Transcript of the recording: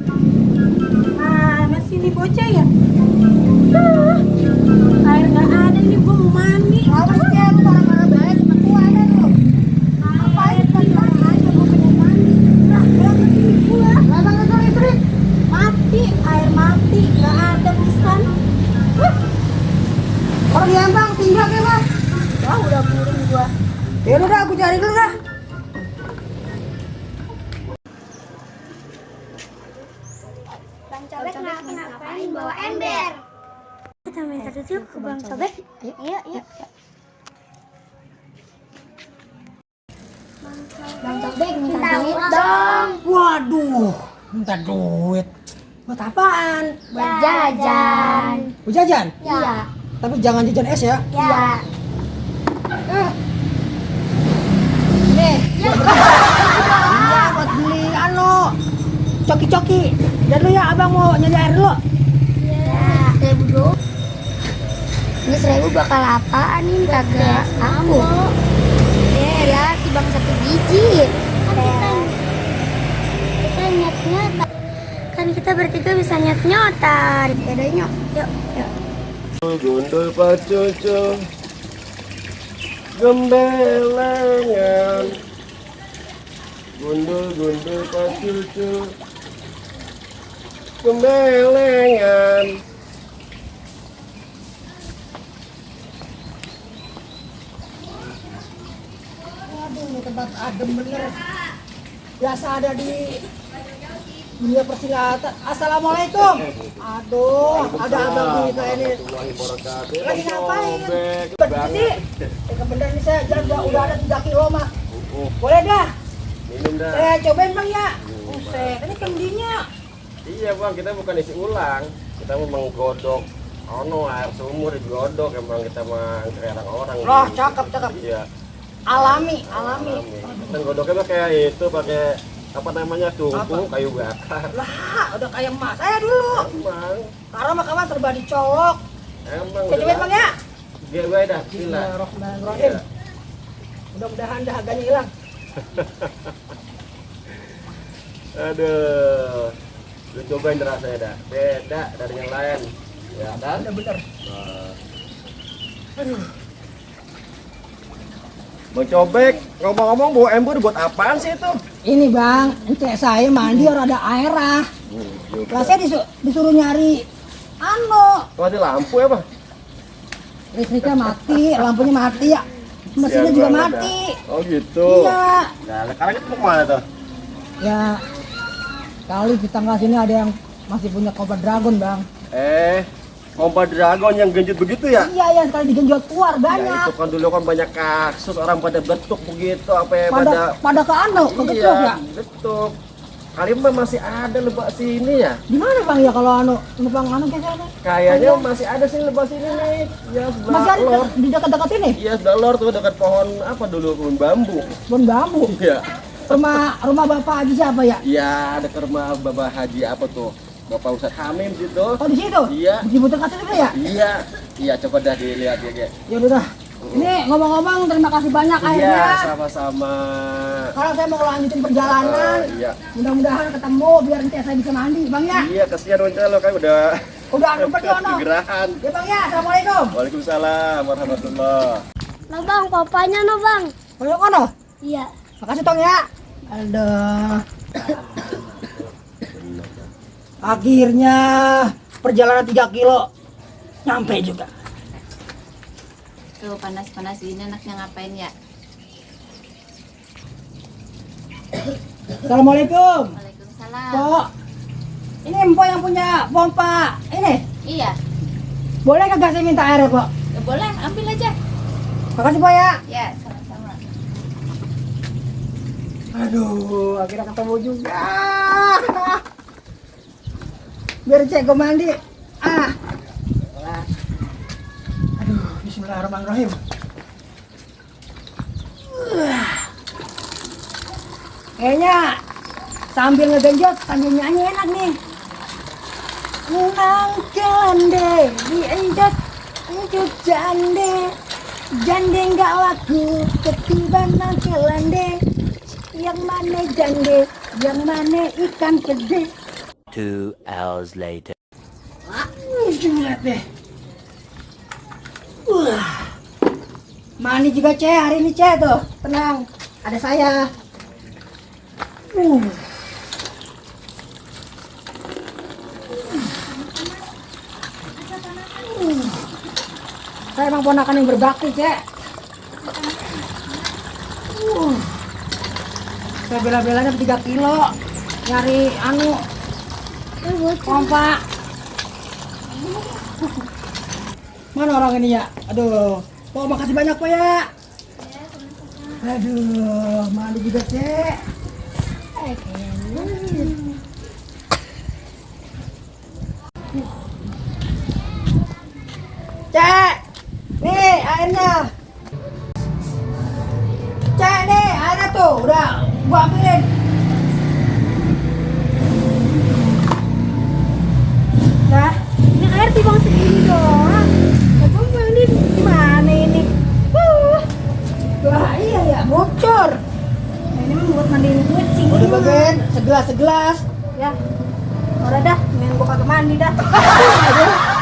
Mana sih ini bocah ya? Air nggak ada, ini gua mau mandi. Apa sih lu marah-marah banget sama gua ada lu? Air kan aja gua pengen mandi. Nah, berapa sini gua? Datang ke listrik. Mati, air mati, nggak ada pisan. Orang yang bang tinggal ya bang. Wah, udah puring gua. Ya udah aku cari dulu dah. Bang Cobek ngapain bawa ember? Kita minta duduk ke Bang Cobek. Ayo, yuk. Bang Cobek minta duit dong. Waduh, minta duit. Buat apaan? Buat jajan. Buat jajan? Iya. Tapi jangan jajan es ya. Iya. Nih. Iya, buat beli coki-coki. Dan lu ya abang mau nyari air dulu. Iya. 1.000 dong. Ini 1.000 bakal apaan ini kagak aku. Lihat di bang 1 biji. Kita nyot-nyotan. Kan kita bertiga bisa nyot-nyotan. Yaudah nyok. Yuk. Gundul pacucu gembelengan, gundul pacucu gembelengan. Waduh, ini tempat adem bener. Biasa ada di dunia persilatan. Assalamualaikum. Aduh, ada abang kita ini. Lagi ngapain? Berarti, kebenaran ini saya jalan udah ada 3 kilo mah. Boleh dah. Minum dah. Saya cobain bang ya. Buset, ini kendinya. Iya bang, kita bukan isi ulang, kita mau menggodok. Air sumur digodok, emang kita mah kayak orang-orang. Wah, cakep. Iya. Alami. Dan godoknya mah kayak itu pakai apa namanya tungku kayu bakar. Lah, udah kayak emas saya dulu. Emang, Karena mah kawan serba dicolok. emang. Saya cobain bang ya. Dia gue dah, gila. Bismillahirrahmanirrahim. Mudah-mudahan dahaganya hilang. Aduh, lu cobain rasanya dah, beda dari yang lain. Ya kan? Bener. Aduh. Bang Cobek, ngomong-ngomong bawa ember buat apaan sih itu? Ini bang, ente saya mandi harus ada air ah. Lah saya disuruh nyari Mati lampu ya, Bang? listriknya mati, lampunya mati ya. Mesinnya Sian juga banget, mati. dah. Oh gitu. Iya. Nah, sekarang kita mau kemana tuh? Ya kali di tangga sini ada yang masih punya Cobra Dragon bang. Kompa Dragon yang genjut begitu ya? Iya sekali digenjot keluar Ya banyak. itu kan dulu kan banyak kasus orang pada betuk begitu apa ya Pada ke anu, ke getuk ya. betuk. Kali mah masih ada lebak sini ya? Di mana bang ya kalau anu, numpang anu kayak sana? Kayaknya masih ada sih lebak sini nih. Ya sebelah Masih ada lor. di dekat-dekat ini? Iya sebelah lor tuh dekat pohon apa dulu pohon bambu. Bon bambu. Iya. Rumah bapak Haji siapa ya? Iya dekat rumah Bapak Haji apa tuh? Bapak Ustadz Hamim situ. Oh di situ? Iya. Di dekat situ ya? Iya. Iya coba dah dilihat ya. Ya udah. Ini ngomong-ngomong terima kasih banyak Iya akhirnya. sama-sama. Karena saya mau lanjutin perjalanan. Iya. Mudah-mudahan ketemu biar nanti saya bisa mandi, Bang ya. Iya kasihan Onca lo kan udah Udah pergi ono. kegerahan. Ya Bang ya, Assalamualaikum. Waalaikumsalam warahmatullah. No bang, papanya no bang. Koyo ono. Iya. Makasih Tong ya. Aduh. Akhirnya perjalanan 3 kilo nyampe juga. Tuh panas-panas gini anaknya ngapain ya? Assalamualaikum. Waalaikumsalam. Pok. Ini Empok yang punya pompa. Ini. Iya, Boleh kagak saya minta air, Pok? ya boleh, ambil aja. Makasih, Pok ya. Ya, sama-sama. Aduh, akhirnya ketemu juga. Biar cek gue mandi. Aduh, bismillahirrahmanirrahim. Kayaknya sambil ngegenjot, sambil nyanyi enak nih. Nang kelande, dienjot, enjut jande. Jande nggak laku, ketiban nang kelande. Yang mana jande, yang mana ikan gede. 2 hours later. Lihat deh. Mani juga Ce hari ini Ce tuh. Tenang, ada saya. Saya emang ponakan yang berbakti Ce. Saya bela-belanya 3 kilo nyari kompak. Mana orang ini ya? Aduh, Pak makasih banyak Pak ya. Aduh, mandi juga Cek. Cek, nih airnya. Cek nih airnya tuh, udah gua ambilin. Nah, ini air timbang segini doang. Aduh, ini gimana ini? Wah, iya ya, bocor. Nah, ini mah buat mandiin kucing. Udah bagian segelas-segelas. Ya. Udah dah, main gua kagak mandi dah. Aduh.